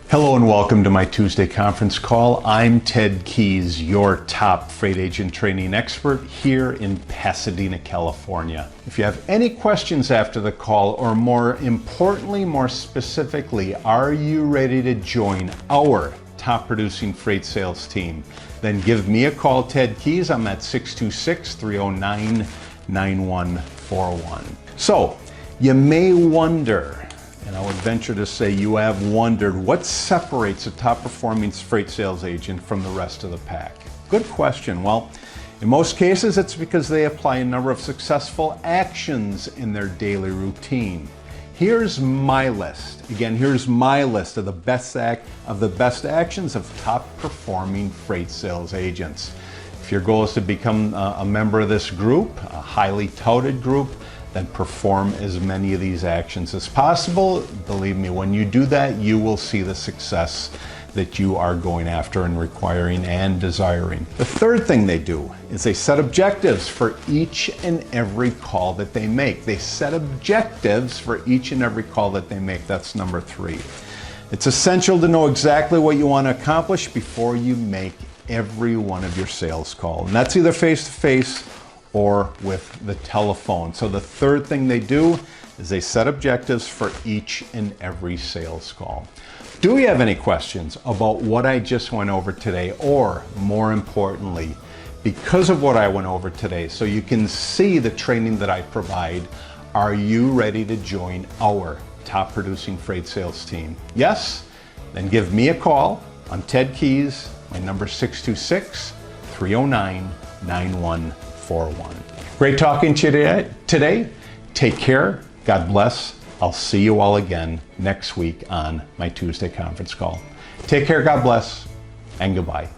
Hello and welcome to my Tuesday conference call. I'm Ted Keys, your top freight agent training expert here in Pasadena, California. If you have any questions after the call, or more importantly, more specifically, are you ready to join our top producing freight sales team? Then give me a call, Ted Keys. I'm at 626-309-9141. So you may wonder, and I would venture to say you have wondered, what separates a top performing freight sales agent from the rest of the pack? Good question. Well, in most cases, it's because they apply a number of successful actions in their daily routine. Here's my list. Again, here's my list of the best actions of top performing freight sales agents. If your goal is to become a member of this group, a highly touted group, then perform as many of these actions as possible. Believe me, when you do that, you will see the success that you are going after and requiring and desiring. The third thing they do is they set objectives for each and every call that they make. They set objectives for each and every call that they make. That's number 3. It's essential to know exactly what you want to accomplish before you make every one of your sales calls. And that's either face-to-face or with the telephone. So the third thing they do is they set objectives for each and every sales call. Do you have any questions about what I just went over today, or more importantly, because of what I went over today, so you can see the training that I provide, are you ready to join our top producing freight sales team? Yes? Then give me a call. I'm Ted Keys. My number is 626-309-9141. Great talking to you today. Take care. God bless. I'll see you all again next week on my Tuesday conference call. Take care. God bless. And goodbye.